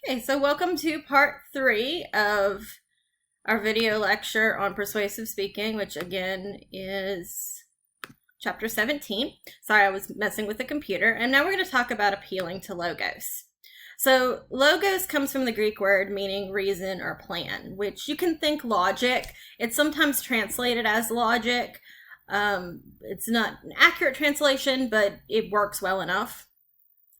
Okay, so welcome to part 3 of our video lecture on persuasive speaking, which again is chapter 17. Sorry, I was messing with the computer. And now we're going to talk about appealing to logos. So logos comes from the Greek word meaning reason or plan, which you can think logic. It's sometimes translated as logic. It's not an accurate translation, but it works well enough.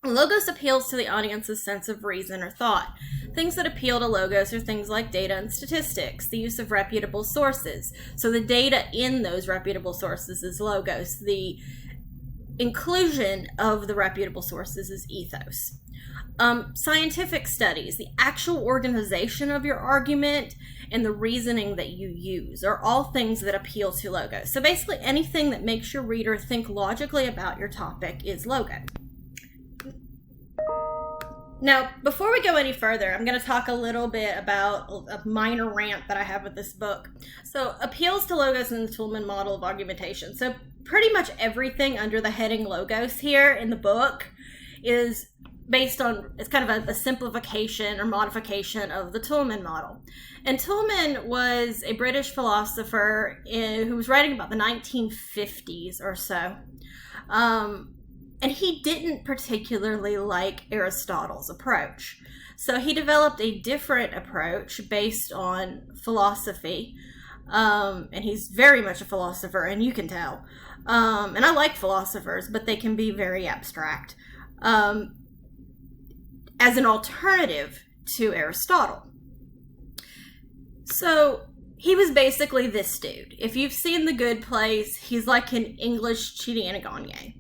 Logos appeals to the audience's sense of reason or thought. Things that appeal to logos are things like data and statistics, the use of reputable sources. So the data in those reputable sources is logos. The inclusion of the reputable sources is ethos. Scientific studies, the actual organization of your argument, and the reasoning that you use are all things that appeal to logos. So basically anything that makes your reader think logically about your topic is logo. Now, before we go any further, I'm going to talk a little bit about a minor rant that I have with this book. So, appeals to logos in the Toulmin model of argumentation. So, pretty much everything under the heading logos here in the book is based on, it's kind of a simplification or modification of the Toulmin model. And Toulmin was a British philosopher who was writing about the 1950s or so. And he didn't particularly like Aristotle's approach. So he developed a different approach based on philosophy. And he's very much a philosopher, and you can tell. And I like philosophers, but they can be very abstract. As an alternative to Aristotle. So he was basically this dude. If you've seen The Good Place, he's like an English Chidi Anagonye.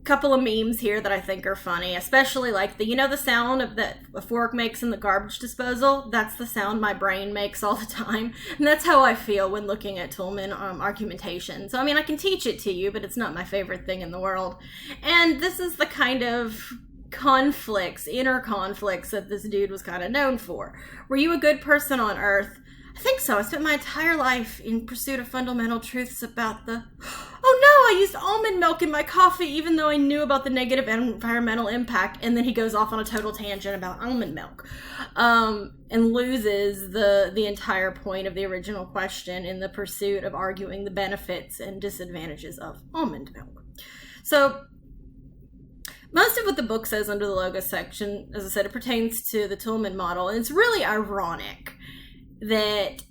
Couple of memes here that I think are funny, especially like the sound of that a fork makes in the garbage disposal. That's the sound my brain makes all the time, and that's how I feel when looking at Toulmin argumentation. So I mean, I can teach it to you, but it's not my favorite thing in the world. And this is the kind of inner conflicts that this dude was kind of known for. Were you a good person on Earth? I think so. I spent my entire life in pursuit of fundamental truths about oh no, I used almond milk in my coffee even though I knew about the negative environmental impact. And then he goes off on a total tangent about almond milk and loses the entire point of the original question in the pursuit of arguing the benefits and disadvantages of almond milk. So most of what the book says under the logos section, as I said, it pertains to the Toulmin model. And it's really ironic that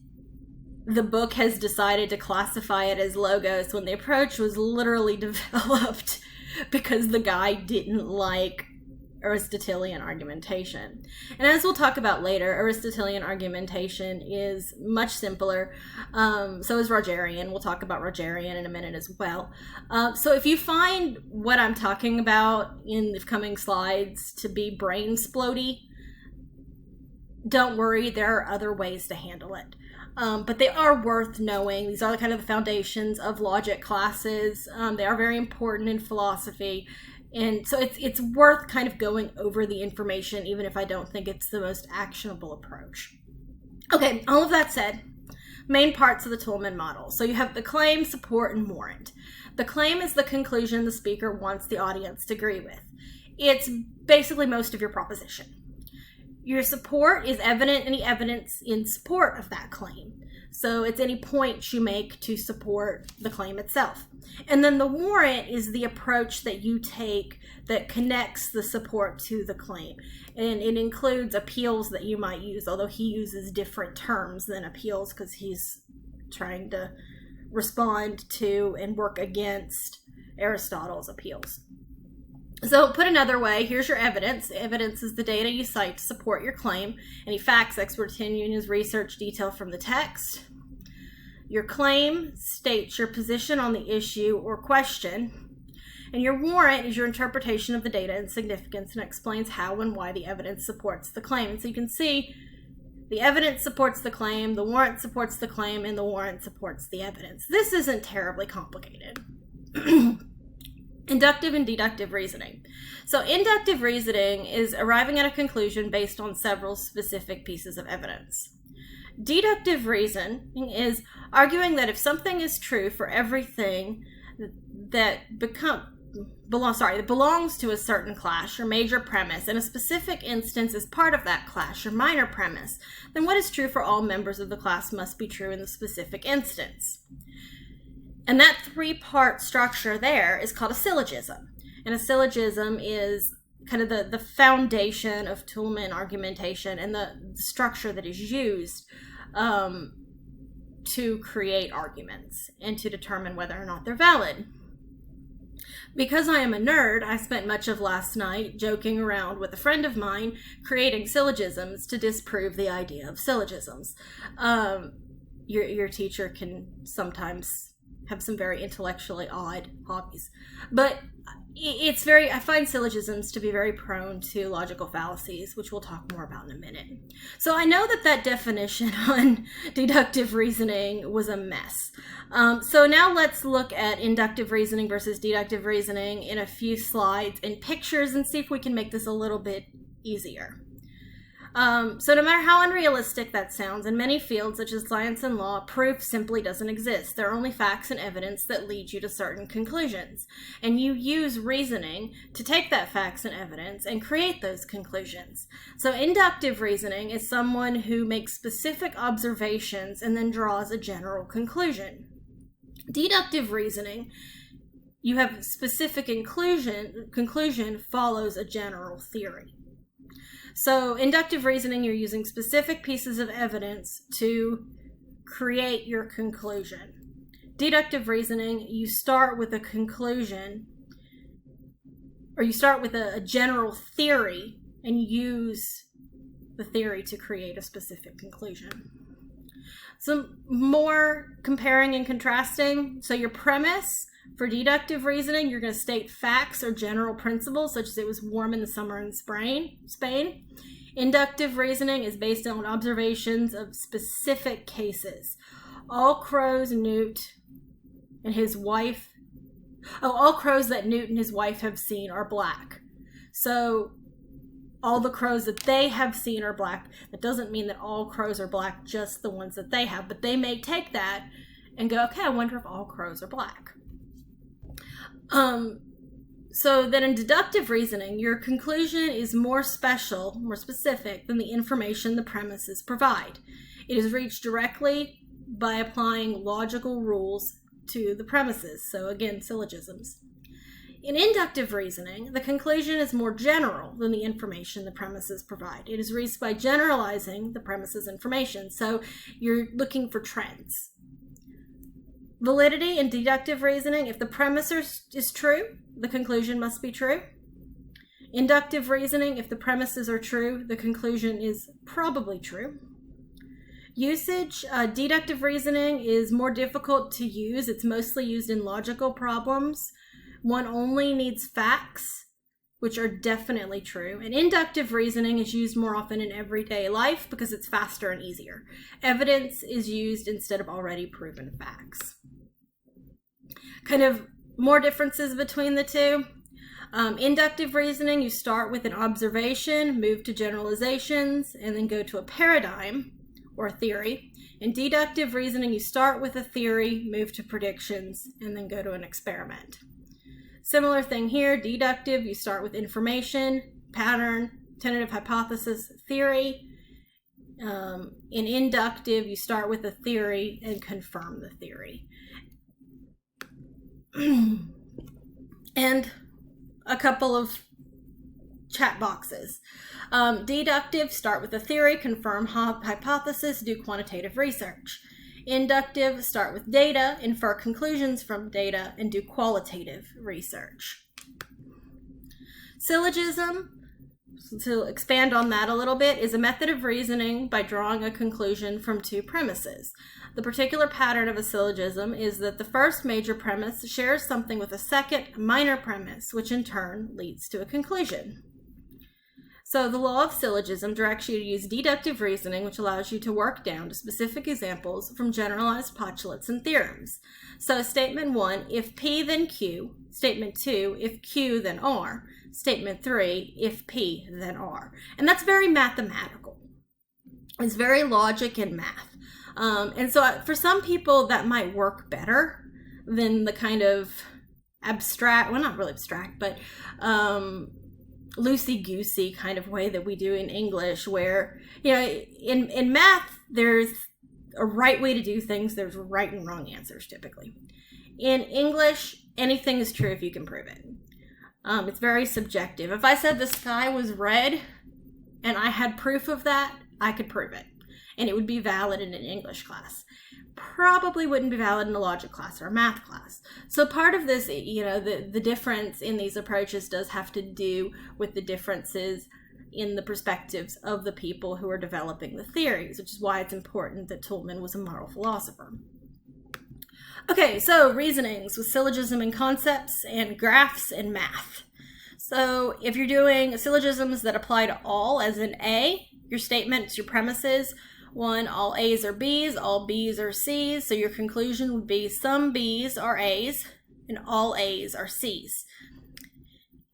the book has decided to classify it as logos when the approach was literally developed because the guy didn't like Aristotelian argumentation. And as we'll talk about later, Aristotelian argumentation is much simpler. So is Rogerian. We'll talk about Rogerian in a minute as well. So if you find what I'm talking about in the coming slides to be brain splody, don't worry, there are other ways to handle it. But they are worth knowing. These are kind of the foundations of logic classes. They are very important in philosophy. And so it's worth kind of going over the information, even if I don't think it's the most actionable approach. Okay, all of that said, main parts of the Toulmin model. So you have the claim, support, and warrant. The claim is the conclusion the speaker wants the audience to agree with. It's basically most of your proposition. Your support is any evidence in support of that claim. So it's any points you make to support the claim itself. And then the warrant is the approach that you take that connects the support to the claim. And it includes appeals that you might use, although he uses different terms than appeals because he's trying to respond to and work against Aristotle's appeals. So put another way, here's your evidence. Evidence is the data you cite to support your claim. Any facts, expertise, news, research, detail from the text. Your claim states your position on the issue or question. And your warrant is your interpretation of the data and significance and explains how and why the evidence supports the claim. And so you can see the evidence supports the claim, the warrant supports the claim, and the warrant supports the evidence. This isn't terribly complicated. Inductive and deductive reasoning. So inductive reasoning is arriving at a conclusion based on several specific pieces of evidence. Deductive reasoning is arguing that if something is true for everything that belongs to a certain class or major premise, and a specific instance is part of that class or minor premise, then what is true for all members of the class must be true in the specific instance. And that three-part structure there is called a syllogism. And a syllogism is kind of the foundation of Toulmin argumentation and the structure that is used to create arguments and to determine whether or not they're valid. Because I am a nerd, I spent much of last night joking around with a friend of mine creating syllogisms to disprove the idea of syllogisms. Your teacher can sometimes have some very intellectually odd hobbies, but I find syllogisms to be very prone to logical fallacies, which we'll talk more about in a minute. So I know that definition on deductive reasoning was a mess. So now let's look at inductive reasoning versus deductive reasoning in a few slides and pictures and see if we can make this a little bit easier. So no matter how unrealistic that sounds, in many fields such as science and law, proof simply doesn't exist. There are only facts and evidence that lead you to certain conclusions. And you use reasoning to take that facts and evidence and create those conclusions. So inductive reasoning is someone who makes specific observations and then draws a general conclusion. Deductive reasoning, you have specific conclusion follows a general theory. So inductive reasoning, you're using specific pieces of evidence to create your conclusion. Deductive reasoning, you start with a conclusion, or you start with a general theory and use the theory to create a specific conclusion. Some more comparing and contrasting. So your premise for deductive reasoning, you're going to state facts or general principles, such as it was warm in the summer in Spain. Inductive reasoning is based on observations of specific cases. All crows that Newt and his wife have seen are black. So all the crows that they have seen are black. That doesn't mean that all crows are black, just the ones that they have. But they may take that and go, okay, I wonder if all crows are black. So then in deductive reasoning, your conclusion is more specific than the information the premises provide. It is reached directly by applying logical rules to the premises. So again, syllogisms. In inductive reasoning, the conclusion is more general than the information the premises provide. It is reached by generalizing the premises information. So you're looking for trends. Validity in deductive reasoning, if the premise is true, the conclusion must be true. Inductive reasoning, if the premises are true, the conclusion is probably true. Usage, deductive reasoning is more difficult to use. It's mostly used in logical problems. One only needs facts, which are definitely true. And inductive reasoning is used more often in everyday life because it's faster and easier. Evidence is used instead of already proven facts. Kind of more differences between the two. Inductive reasoning, you start with an observation, move to generalizations, and then go to a paradigm or a theory. In deductive reasoning, you start with a theory, move to predictions, and then go to an experiment. Similar thing here, deductive, you start with information, pattern, tentative hypothesis, theory. In inductive, you start with a theory and confirm the theory. And a couple of chat boxes. Deductive, start with a theory, confirm hypothesis, do quantitative research. Inductive, start with data, infer conclusions from data, and do qualitative research. Syllogism, to expand on that a little bit, is a method of reasoning by drawing a conclusion from two premises. The particular pattern of a syllogism is that the first major premise shares something with a second minor premise, which in turn leads to a conclusion. So the law of syllogism directs you to use deductive reasoning, which allows you to work down to specific examples from generalized postulates and theorems. So statement 1, if P then Q. Statement 2, if Q then R. Statement 3, if P then R. And that's very mathematical. It's very logic and math. And so for some people that might work better than the kind of abstract, well, not really abstract, but loosey-goosey kind of way that we do in English, where, you know, in math, there's a right way to do things, there's right and wrong answers typically. In English, anything is true if you can prove it. It's very subjective. If I said the sky was red and I had proof of that, I could prove it, and it would be valid in an English class. Probably wouldn't be valid in a logic class or a math class. So part of this, you know, the difference in these approaches does have to do with the differences in the perspectives of the people who are developing the theories, which is why it's important that Toulmin was a moral philosopher. Okay, so reasonings with syllogism and concepts and graphs and math. So if you're doing syllogisms that apply to all, as in A, your statements, your premises, 1, all A's are B's, all B's are C's, so your conclusion would be some B's are A's and all A's are C's.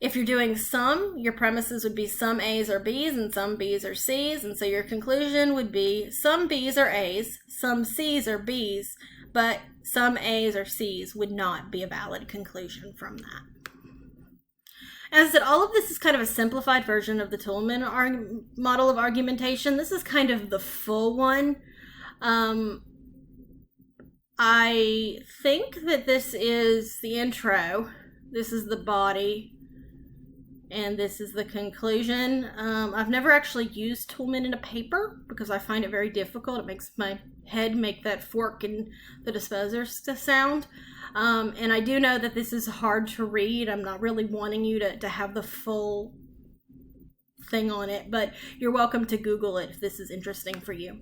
If you're doing sum, your premises would be some A's are B's and some B's are C's, and so your conclusion would be some B's are A's, some C's are B's, but some A's or C's would not be a valid conclusion from that. As I said, all of this is kind of a simplified version of the Toulmin model of argumentation. This is kind of the full one. I think that this is the intro, this is the body, and this is the conclusion. I've never actually used Toulmin in a paper because I find it very difficult. It makes my head make that fork in the disposer sound. And I do know that this is hard to read. I'm not really wanting you to have the full thing on it, but you're welcome to Google it if this is interesting for you.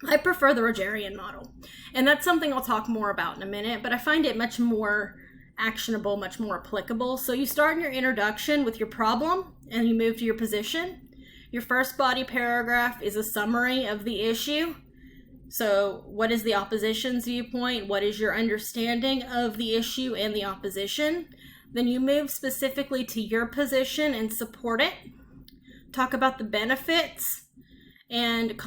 I prefer the Rogerian model, and that's something I'll talk more about in a minute, but I find it much more actionable, much more applicable. So you start in your introduction with your problem, and you move to your position. Your first body paragraph is a summary of the issue. So what is the opposition's viewpoint? What is your understanding of the issue and the opposition? Then you move specifically to your position and support it. Talk about the benefits and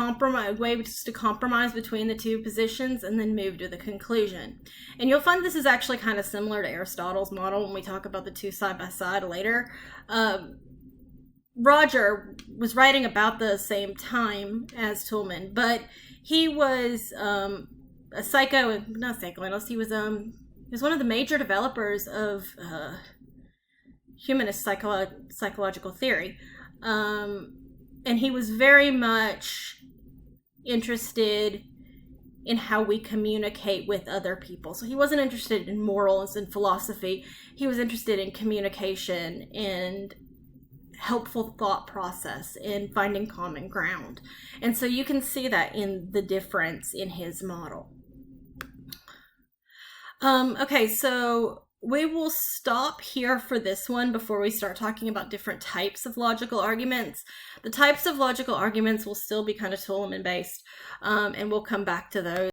ways to compromise between the two positions, and then move to the conclusion. And you'll find this is actually kind of similar to Aristotle's model when we talk about the two side by side later. Roger was writing about the same time as Toulmin, but he was a psychoanalyst. He was one of the major developers of humanist psychological theory. And he was very much interested in how we communicate with other people. So he wasn't interested in morals and philosophy. He was interested in communication and helpful thought process and finding common ground. And so you can see that in the difference in his model. Okay, so we will stop here for this one before we start talking about different types of logical arguments. The types of logical arguments will still be kind of Toulmin based, and we'll come back to those.